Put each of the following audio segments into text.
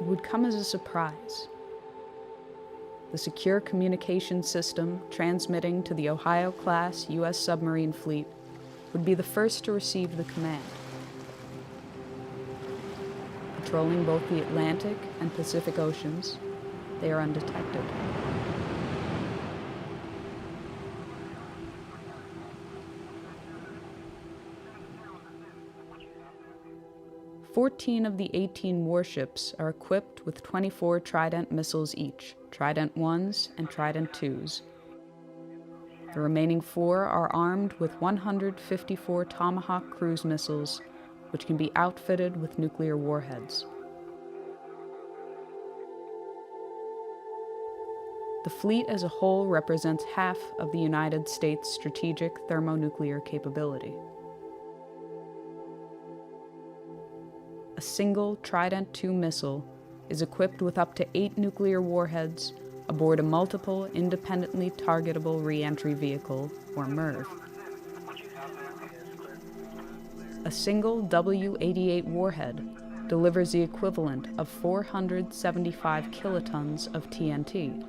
it would come as a surprise. The secure communication system transmitting to the Ohio-class U.S. submarine fleet would be the first to receive the command. Patrolling both the Atlantic and Pacific Oceans, they are undetected. "14 of the 18 warships are equipped with 24 Trident missiles each, Trident 1s and Trident 2s. The remaining 4 are armed with 154 Tomahawk cruise missiles, which can be outfitted with nuclear warheads. The fleet as a whole represents half of the United States' strategic thermonuclear capability. A single Trident II missile is equipped with up to 8 nuclear warheads aboard a multiple independently targetable re-entry vehicle, or MIRV. A single W-88 warhead delivers the equivalent of 475 kilotons of TNT.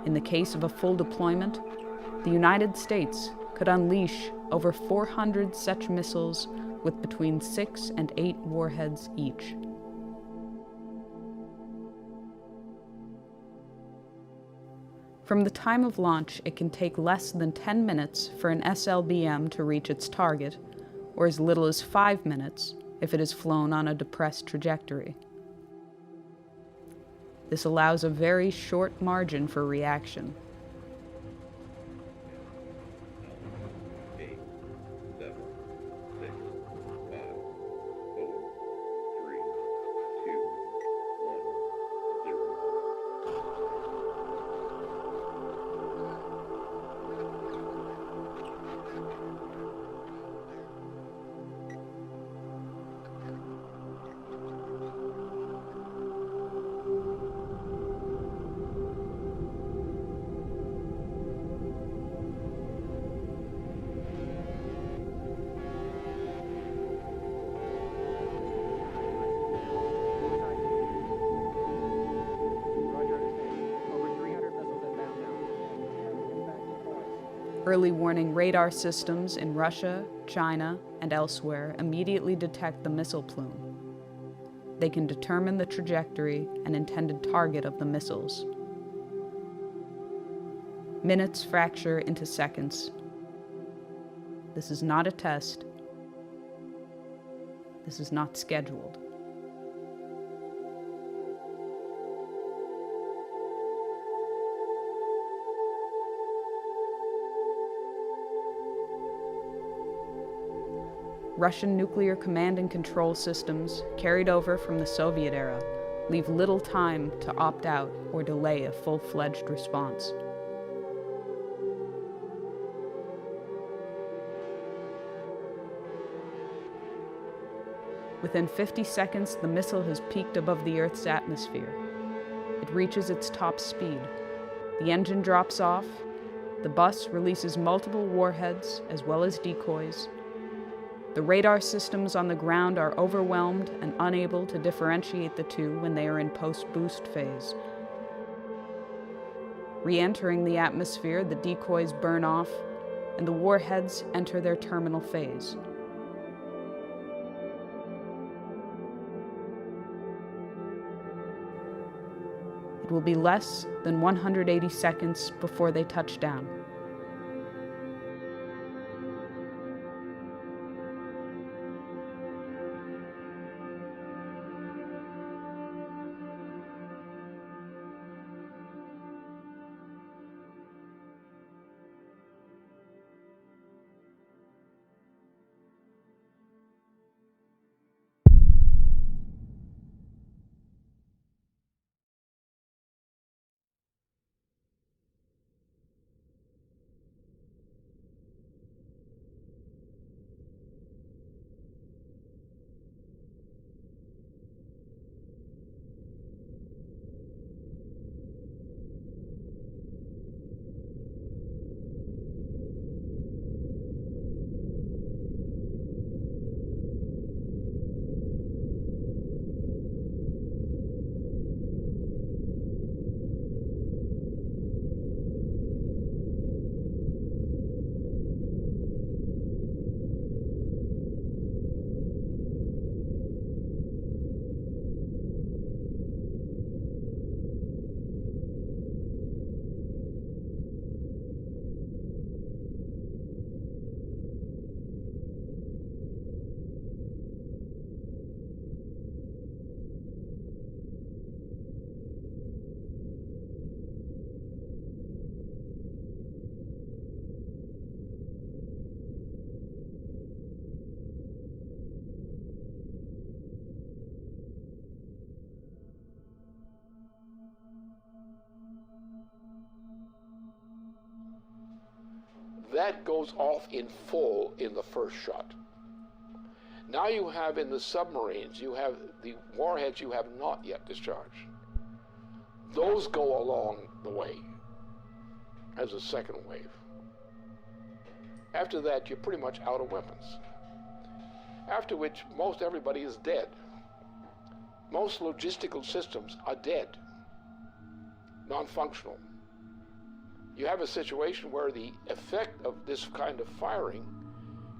In the case of a full deployment, the United States could unleash over 400 such missiles with between 6 and 8 warheads each. From the time of launch, it can take less than 10 minutes for an SLBM to reach its target, or as little as 5 minutes if it is flown on a depressed trajectory. This allows a very short margin for reaction. Early warning radar systems in Russia, China, and elsewhere immediately detect the missile plume. They can determine the trajectory and intended target of the missiles. Minutes fracture into seconds. This is not a test. This is not scheduled. Russian nuclear command and control systems, carried over from the Soviet era, leave little time to opt out or delay a full-fledged response. Within 50 seconds, the missile has peaked above the Earth's atmosphere. It reaches its top speed. The engine drops off. The bus releases multiple warheads as well as decoys. The radar systems on the ground are overwhelmed and unable to differentiate the two when they are in post-boost phase. Re-entering the atmosphere, the decoys burn off, and the warheads enter their terminal phase. It will be less than 180 seconds before they touch down. that goes off in full in the first shot. Now you have in the submarines, you have the warheads you have not yet discharged. Those go along the way as a second wave. After that, you're pretty much out of weapons. After which, most everybody is dead. Most logistical systems are dead, non-functional. You have a situation where the effect of this kind of firing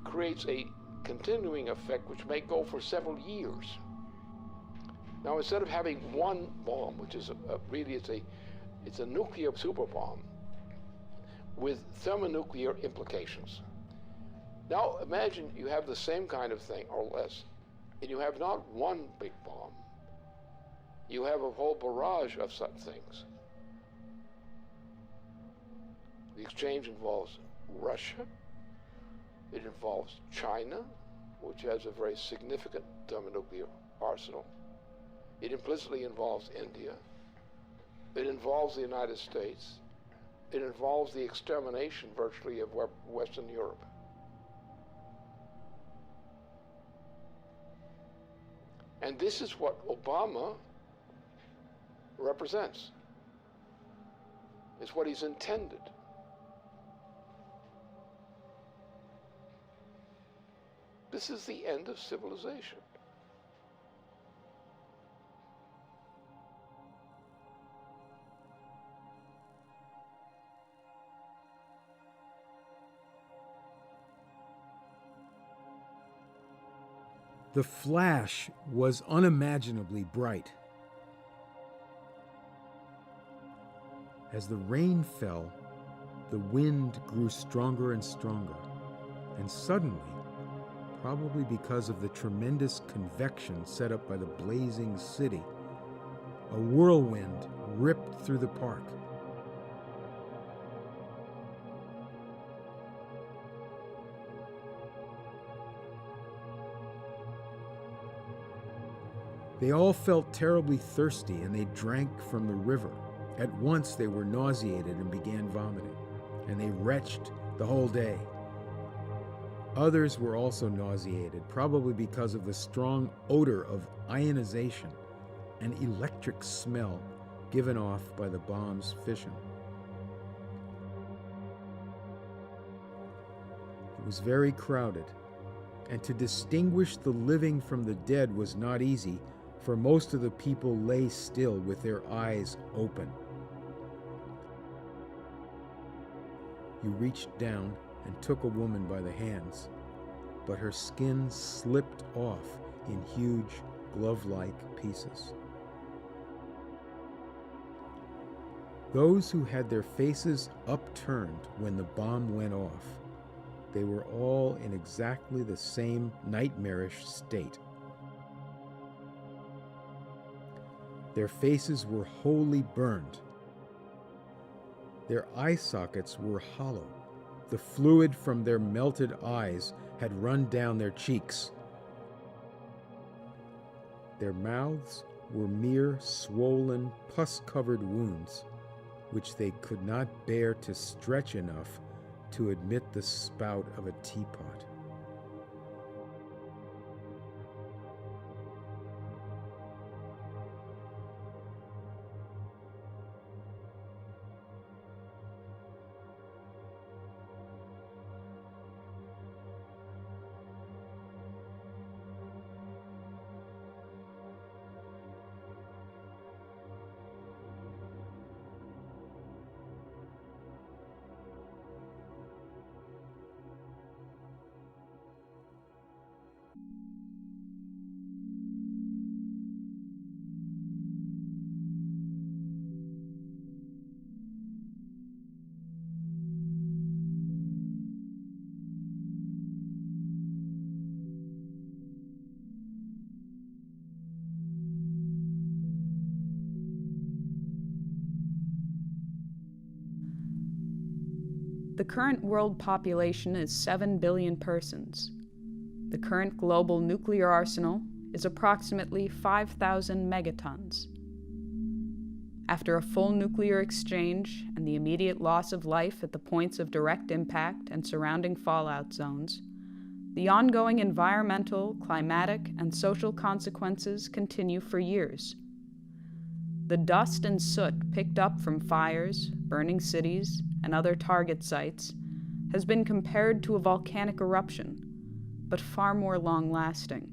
creates a continuing effect which may go for several years. Now, instead of having one bomb, which is it's a nuclear super bomb with thermonuclear implications. Now, imagine you have the same kind of thing or less, and you have not one big bomb. You have a whole barrage of such things. The exchange involves Russia. It involves China, which has a very significant thermonuclear arsenal. It implicitly involves India. It involves the United States. It involves the extermination virtually of Western Europe. And this is what Obama represents. It's what he's intended. This is the end of civilization. The flash was unimaginably bright. As the rain fell, the wind grew stronger and stronger, and suddenly, probably because of the tremendous convection set up by the blazing city, a whirlwind ripped through the park. They all felt terribly thirsty, and they drank from the river. At once they were nauseated and began vomiting, and they retched the whole day. Others were also nauseated, probably because of the strong odor of ionization and electric smell given off by the bomb's fission. It was very crowded, and to distinguish the living from the dead was not easy, for most of the people lay still with their eyes open. You reached down and took a woman by the hands, but her skin slipped off in huge glove-like pieces. Those who had their faces upturned when the bomb went off, they were all in exactly the same nightmarish state. Their faces were wholly burned. Their eye sockets were hollow. The fluid from their melted eyes had run down their cheeks. Their mouths were mere swollen, pus-covered wounds, which they could not bear to stretch enough to admit the spout of a teapot. The current world population is 7 billion persons. The current global nuclear arsenal is approximately 5,000 megatons. After a full nuclear exchange and the immediate loss of life at the points of direct impact and surrounding fallout zones, the ongoing environmental, climatic, and social consequences continue for years. The dust and soot picked up from fires, burning cities, and other target sites has been compared to a volcanic eruption, but far more long-lasting.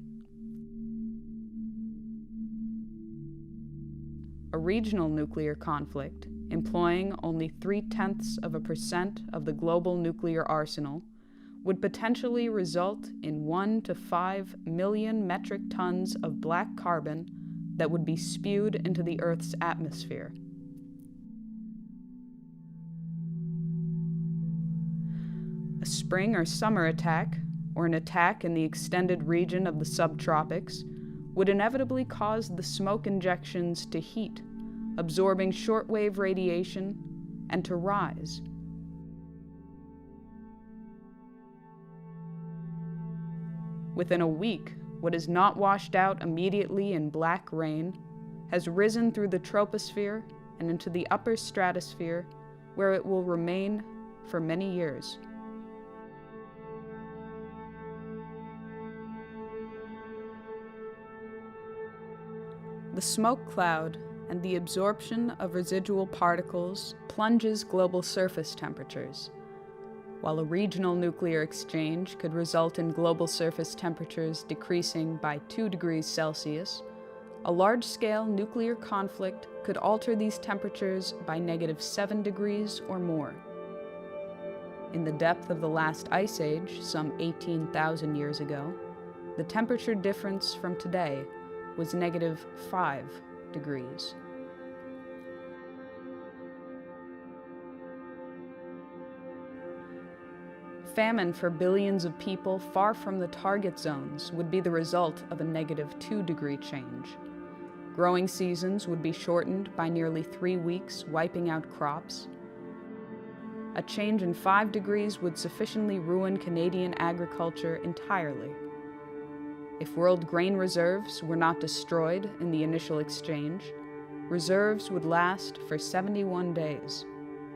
A regional nuclear conflict, employing only 0.3% of the global nuclear arsenal, would potentially result in 1 to 5 million metric tons of black carbon that would be spewed into the Earth's atmosphere. A spring or summer attack, or an attack in the extended region of the subtropics, would inevitably cause the smoke injections to heat, absorbing shortwave radiation, and to rise. Within a week, what is not washed out immediately in black rain has risen through the troposphere and into the upper stratosphere, where it will remain for many years. The smoke cloud and the absorption of residual particles plunges global surface temperatures. While a regional nuclear exchange could result in global surface temperatures decreasing by 2 degrees Celsius, a large-scale nuclear conflict could alter these temperatures by -7 degrees or more. In the depth of the last ice age, some 18,000 years ago, the temperature difference from today was -5 degrees. Famine for billions of people far from the target zones would be the result of a -2 degree change. Growing seasons would be shortened by nearly 3 weeks, wiping out crops. A change in 5 degrees would sufficiently ruin Canadian agriculture entirely. If world grain reserves were not destroyed in the initial exchange, reserves would last for 71 days,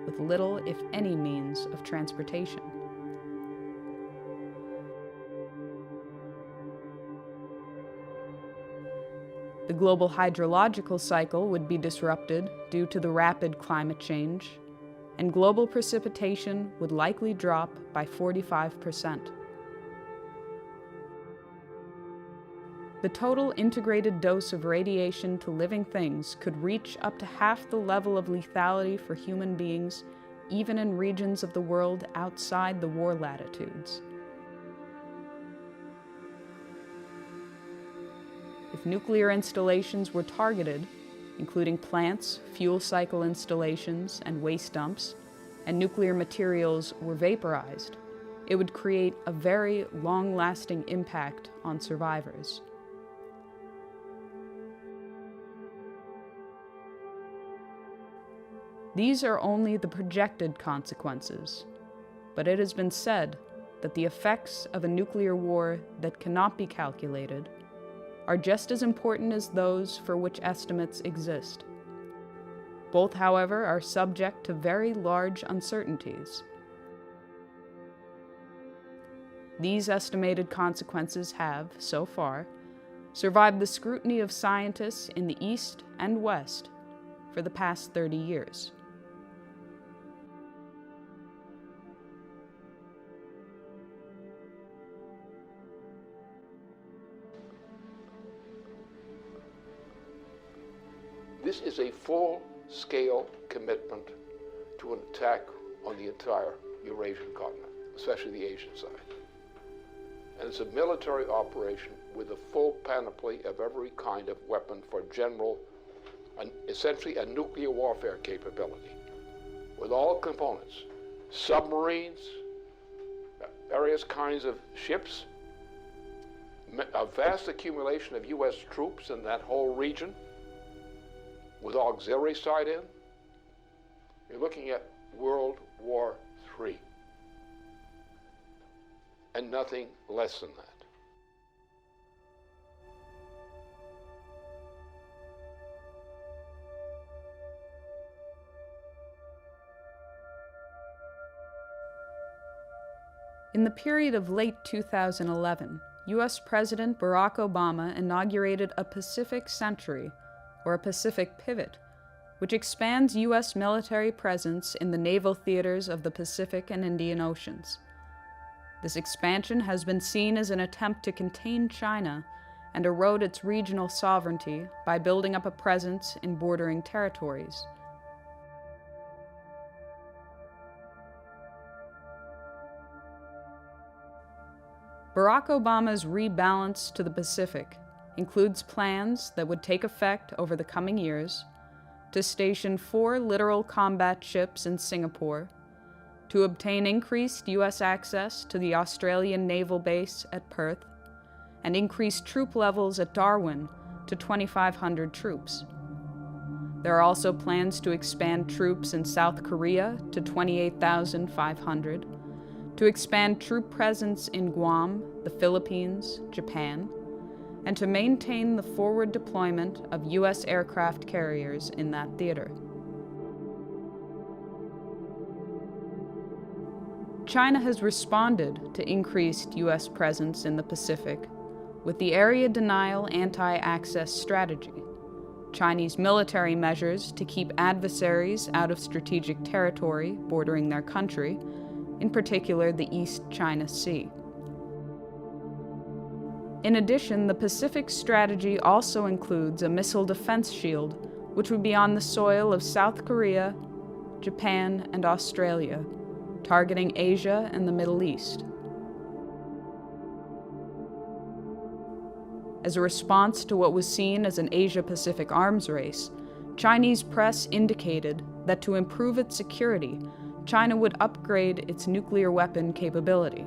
with little, if any, means of transportation. The global hydrological cycle would be disrupted due to the rapid climate change, and global precipitation would likely drop by 45%. The total integrated dose of radiation to living things could reach up to half the level of lethality for human beings, even in regions of the world outside the war latitudes. If nuclear installations were targeted, including plants, fuel cycle installations, and waste dumps, and nuclear materials were vaporized, it would create a very long-lasting impact on survivors. These are only the projected consequences, but it has been said that the effects of a nuclear war that cannot be calculated are just as important as those for which estimates exist. Both, however, are subject to very large uncertainties. These estimated consequences have, so far, survived the scrutiny of scientists in the East and West for the past 30 years. This is a full-scale commitment to an attack on the entire Eurasian continent, especially the Asian side. And it's a military operation with a full panoply of every kind of weapon for general, essentially a nuclear warfare capability, with all components, submarines, various kinds of ships, a vast accumulation of U.S. troops in that whole region, with auxiliary side in. You're looking at World War III, and nothing less than that. In the period of late 2011, U.S. President Barack Obama inaugurated a Pacific Century, or a Pacific Pivot, which expands U.S. military presence in the naval theaters of the Pacific and Indian Oceans. This expansion has been seen as an attempt to contain China and erode its regional sovereignty by building up a presence in bordering territories. Barack Obama's rebalance to the Pacific includes plans that would take effect over the coming years to station 4 littoral combat ships in Singapore, to obtain increased U.S. access to the Australian naval base at Perth, and increase troop levels at Darwin to 2,500 troops. There are also plans to expand troops in South Korea to 28,500, to expand troop presence in Guam, the Philippines, Japan, and to maintain the forward deployment of U.S. aircraft carriers in that theater. China has responded to increased U.S. presence in the Pacific with the Area Denial Anti-Access Strategy, Chinese military measures to keep adversaries out of strategic territory bordering their country, in particular the East China Sea. In addition, the Pacific Strategy also includes a missile defense shield, which would be on the soil of South Korea, Japan, and Australia, targeting Asia and the Middle East. As a response to what was seen as an Asia-Pacific arms race, Chinese press indicated that to improve its security, China would upgrade its nuclear weapon capability.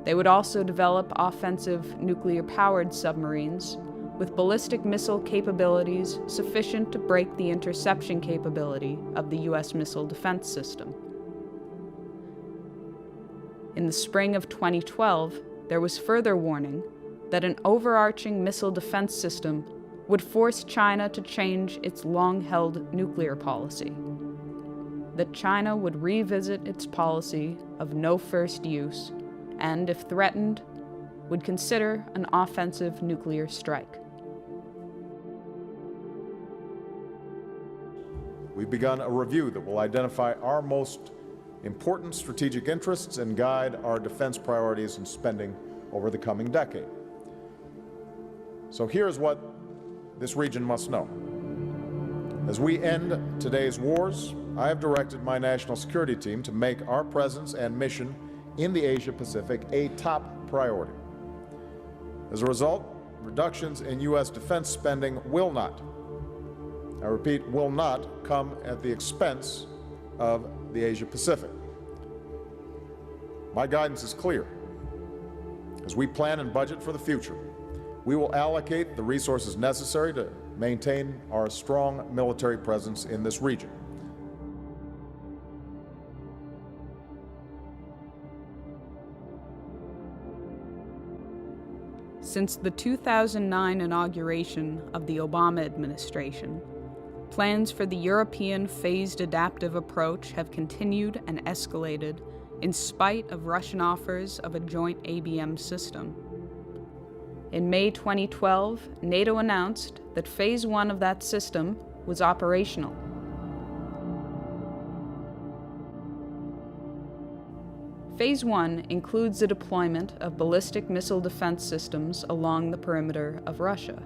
They would also develop offensive nuclear-powered submarines with ballistic missile capabilities sufficient to break the interception capability of the U.S. missile defense system. In the spring of 2012, there was further warning that an overarching missile defense system would force China to change its long-held nuclear policy, that China would revisit its policy of no first use and, if threatened, would consider an offensive nuclear strike. We've begun a review that will identify our most important strategic interests and guide our defense priorities and spending over the coming decade. So here's what this region must know. As we end today's wars, I have directed my national security team to make our presence and mission in the Asia-Pacific a top priority. As a result, reductions in U.S. defense spending will not, I repeat, will not come at the expense of the Asia-Pacific. My guidance is clear. As we plan and budget for the future, we will allocate the resources necessary to maintain our strong military presence in this region. Since the 2009 inauguration of the Obama administration, plans for the European phased adaptive approach have continued and escalated in spite of Russian offers of a joint ABM system. In May 2012, NATO announced that Phase 1 of that system was operational. Phase 1 includes the deployment of ballistic missile defense systems along the perimeter of Russia.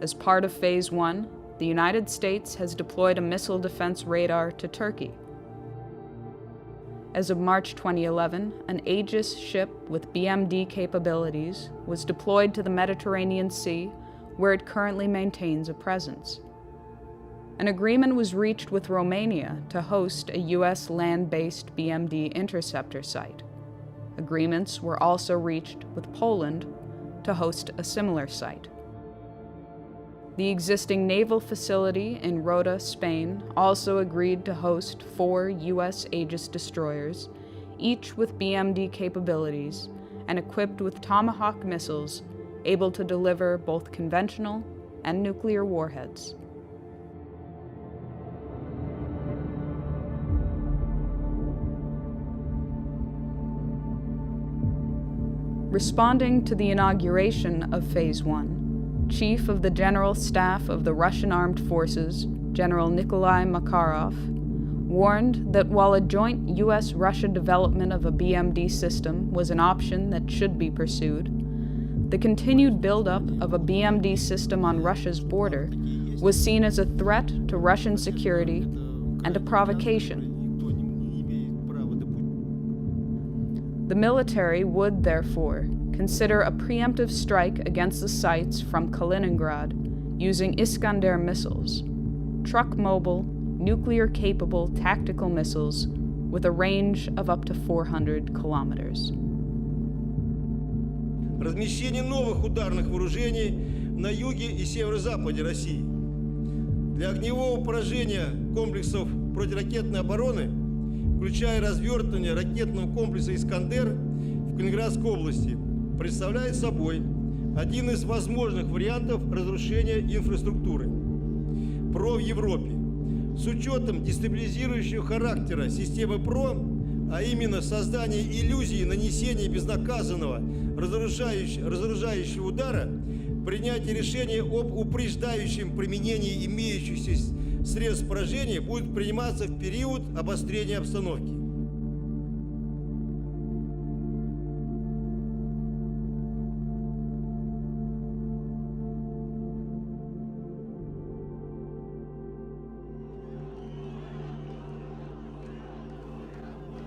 As part of Phase 1, the United States has deployed a missile defense radar to Turkey. As of March 2011, an Aegis ship with BMD capabilities was deployed to the Mediterranean Sea, where it currently maintains a presence. An agreement was reached with Romania to host a U.S. land-based BMD interceptor site. Agreements were also reached with Poland to host a similar site. The existing naval facility in Rota, Spain, also agreed to host 4 U.S. Aegis destroyers, each with BMD capabilities and equipped with Tomahawk missiles able to deliver both conventional and nuclear warheads. Responding to the inauguration of Phase 1, Chief of the General Staff of the Russian Armed Forces, General Nikolai Makarov, warned that while a joint U.S.-Russia development of a BMD system was an option that should be pursued, the continued buildup of a BMD system on Russia's border was seen as a threat to Russian security and a provocation. The military would, therefore, consider a preemptive strike against the sites from Kaliningrad using Iskander missiles, truck-mobile, nuclear-capable tactical missiles with a range of up to 400 kilometers. Размещение новых ударных вооружений на юге и северо-западе России. Для огневого поражения комплексов противоракетной обороны, включая развертывание ракетного комплекса «Искандер» в Калининградской области, представляет собой один из возможных вариантов разрушения инфраструктуры ПРО в Европе. С учетом дестабилизирующего характера системы ПРО, а именно создание иллюзии нанесения безнаказанного разоружающего удара, принятие решения об упреждающем применении имеющихся средств поражения будет приниматься в период обострения обстановки.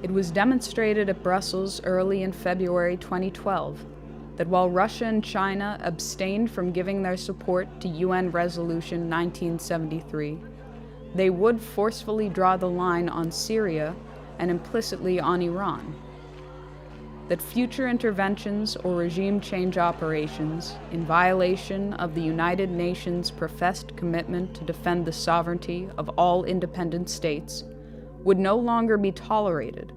It was demonstrated at Brussels early in February 2012 that while Russia and China abstained from giving their support to UN Resolution 1973, they would forcefully draw the line on Syria and implicitly on Iran. That future interventions or regime change operations in violation of the United Nations' professed commitment to defend the sovereignty of all independent states would no longer be tolerated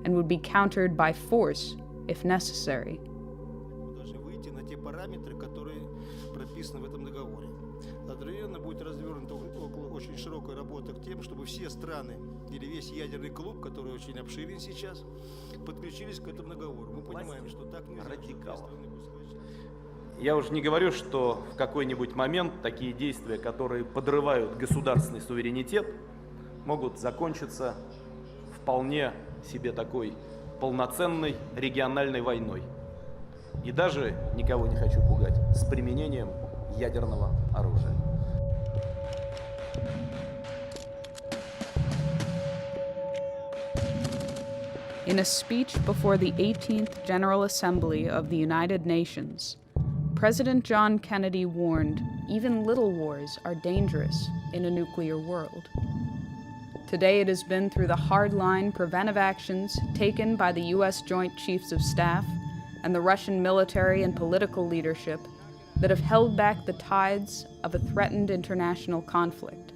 and would be countered by force if necessary. Даже выйти на те параметры, которые прописаны в этом договоре. Одновременно будет развернута очень широкая работа к тем, чтобы все страны или весь ядерный клуб, который очень обширен сейчас, подключились к этому договору. Мы понимаем, что так нельзя. Я уже не говорю, что в какой-нибудь момент такие действия, которые подрывают государственный суверенитет, могут закончиться вполне себе такой полноценной региональной войной. И даже, никого не хочу пугать, с применением ядерного оружия. In a speech before the 18th General Assembly of the United Nations, President John Kennedy warned even little wars are dangerous in a nuclear world. Today it has been through the hardline preventive actions taken by the U.S. Joint Chiefs of Staff and the Russian military and political leadership that have held back the tides of a threatened international conflict.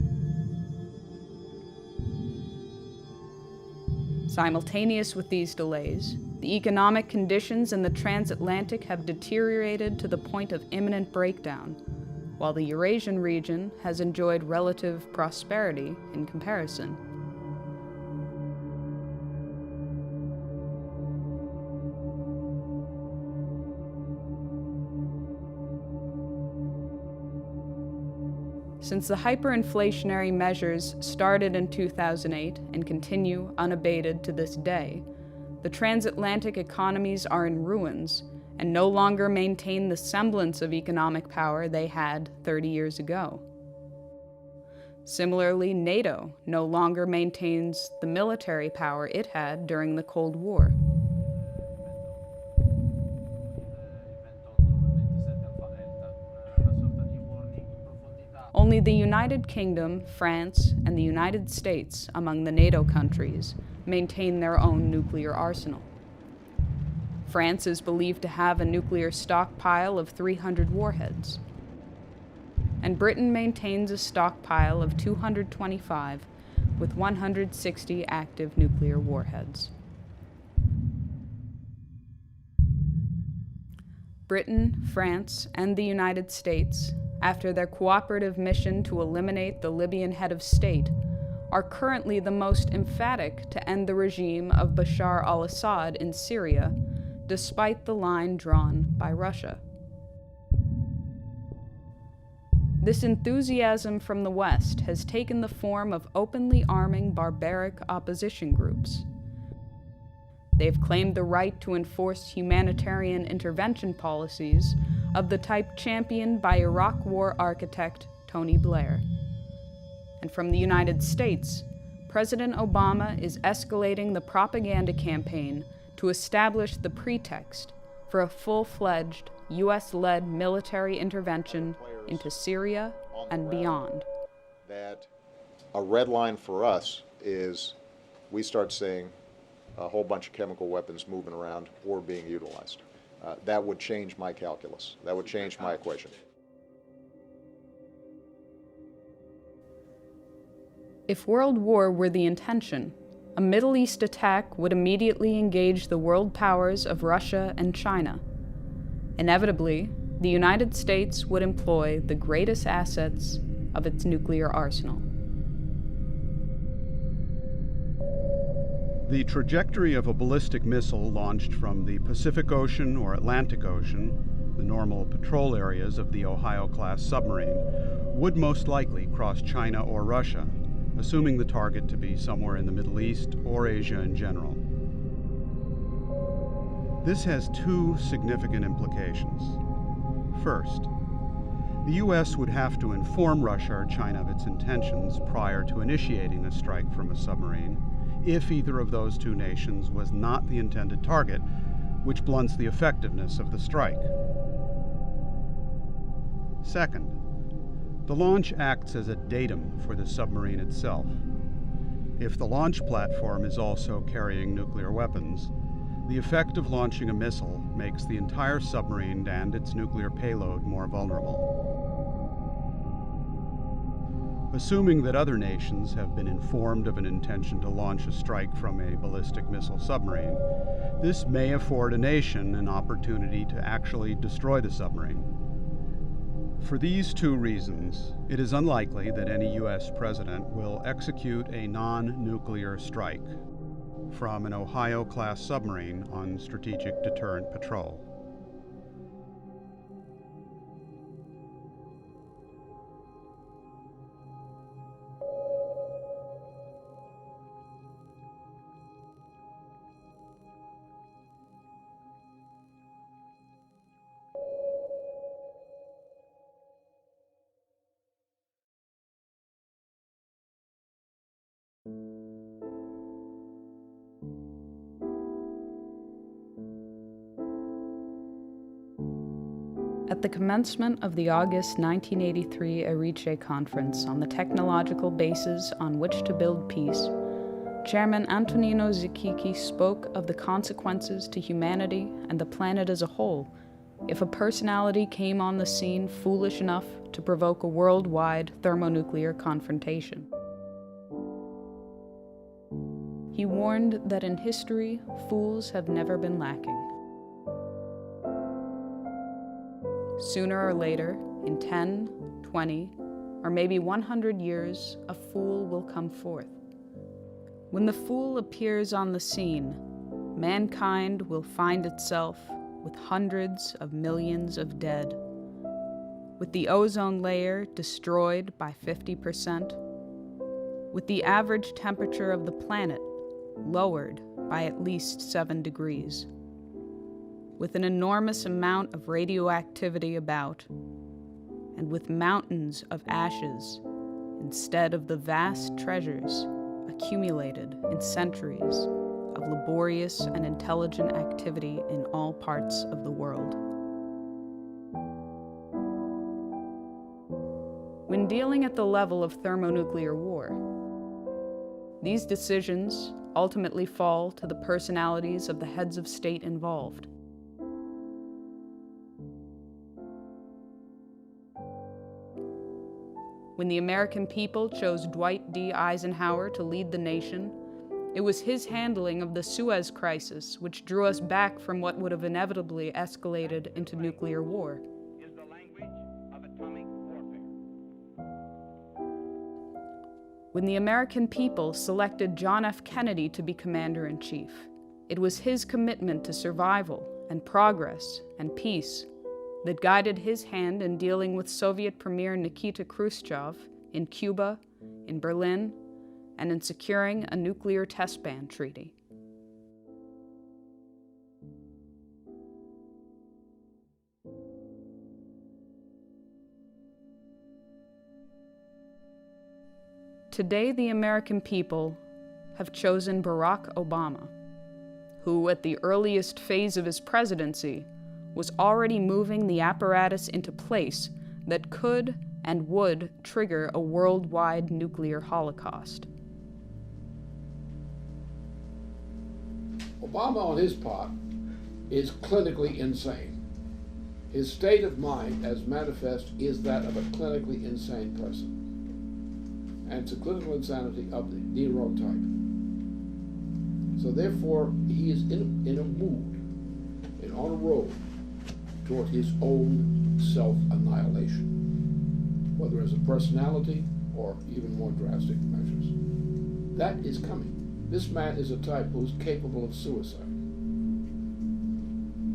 Simultaneous with these delays, the economic conditions in the transatlantic have deteriorated to the point of imminent breakdown, while the Eurasian region has enjoyed relative prosperity in comparison. Since the hyperinflationary measures started in 2008 and continue unabated to this day, the transatlantic economies are in ruins and no longer maintain the semblance of economic power they had 30 years ago. Similarly, NATO no longer maintains the military power it had during the Cold War. Only the United Kingdom, France, and the United States, among the NATO countries, maintain their own nuclear arsenal. France is believed to have a nuclear stockpile of 300 warheads, and Britain maintains a stockpile of 225 with 160 active nuclear warheads. Britain, France, and the United States, after their cooperative mission to eliminate the Libyan head of state, are currently the most emphatic to end the regime of Bashar al-Assad in Syria, despite the line drawn by Russia. This enthusiasm from the West has taken the form of openly arming barbaric opposition groups. They've claimed the right to enforce humanitarian intervention policies of the type championed by Iraq War architect Tony Blair. And from the United States, President Obama is escalating the propaganda campaign to establish the pretext for a full-fledged U.S.-led military intervention into Syria and beyond. That a red line for us is we start seeing a whole bunch of chemical weapons moving around or being utilized. That would change my calculus. That would change my equation. If world war were the intention, a Middle East attack would immediately engage the world powers of Russia and China. Inevitably, the United States would employ the greatest assets of its nuclear arsenal. The trajectory of a ballistic missile launched from the Pacific Ocean or Atlantic Ocean, the normal patrol areas of the Ohio-class submarine, would most likely cross China or Russia, assuming the target to be somewhere in the Middle East or Asia in general. This has two significant implications. First, the U.S. would have to inform Russia or China of its intentions prior to initiating a strike from a submarine, if either of those two nations was not the intended target, which blunts the effectiveness of the strike. Second, the launch acts as a datum for the submarine itself. If the launch platform is also carrying nuclear weapons, the effect of launching a missile makes the entire submarine and its nuclear payload more vulnerable. Assuming that other nations have been informed of an intention to launch a strike from a ballistic missile submarine, this may afford a nation an opportunity to actually destroy the submarine. For these two reasons, it is unlikely that any U.S. president will execute a non-nuclear strike from an Ohio-class submarine on strategic deterrent patrol. At the commencement of the August 1983 Erice Conference on the technological basis on which to build peace, Chairman Antonino Zikiki spoke of the consequences to humanity and the planet as a whole if a personality came on the scene foolish enough to provoke a worldwide thermonuclear confrontation. He warned that in history, fools have never been lacking. Sooner or later, in 10, 20, or maybe 100 years, a fool will come forth. When the fool appears on the scene, mankind will find itself with hundreds of millions of dead, with the ozone layer destroyed by 50%, with the average temperature of the planet lowered by at least 7 degrees. With an enormous amount of radioactivity about, and with mountains of ashes instead of the vast treasures accumulated in centuries of laborious and intelligent activity in all parts of the world. When dealing at the level of thermonuclear war, these decisions ultimately fall to the personalities of the heads of state involved. When the American people chose Dwight D. Eisenhower to lead the nation, it was his handling of the Suez Crisis which drew us back from what would have inevitably escalated into nuclear war. Is the language of atomic warfare. When the American people selected John F. Kennedy to be commander-in-chief, it was his commitment to survival and progress and peace that guided his hand in dealing with Soviet Premier Nikita Khrushchev in Cuba, in Berlin, and in securing a nuclear test ban treaty. Today, the American people have chosen Barack Obama, who, at the earliest phase of his presidency, was already moving the apparatus into place that could and would trigger a worldwide nuclear holocaust. Obama, on his part, is clinically insane. His state of mind, as manifest, is that of a clinically insane person. And it's a clinical insanity of the Nero type. So therefore, he is in a mood and on a road toward his own self-annihilation, whether as a personality or even more drastic measures. That is coming. This man is a type who's capable of suicide.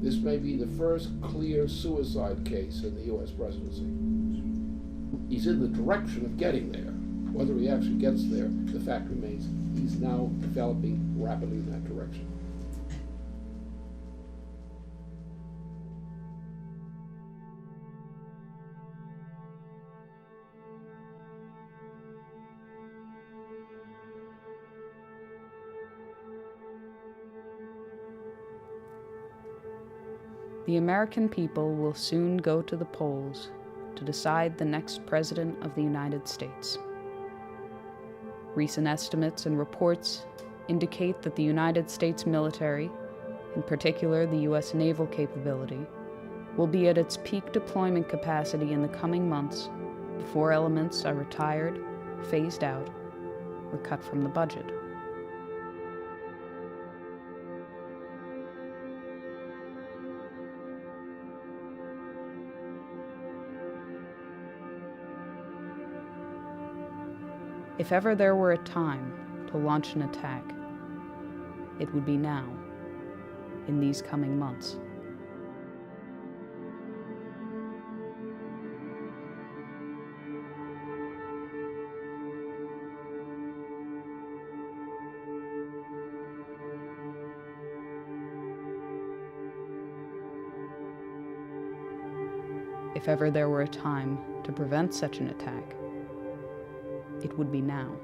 This may be the first clear suicide case in the U.S. presidency. He's in the direction of getting there. Whether he actually gets there, the fact remains he's now developing rapidly in that direction. The American people will soon go to the polls to decide the next President of the United States. Recent estimates and reports indicate that the United States military, in particular the U.S. naval capability, will be at its peak deployment capacity in the coming months before elements are retired, phased out, or cut from the budget. If ever there were a time to launch an attack, it would be now, in these coming months. If ever there were a time to prevent such an attack, it would be now,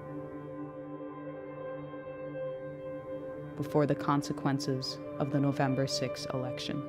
before the consequences of the November 6 election.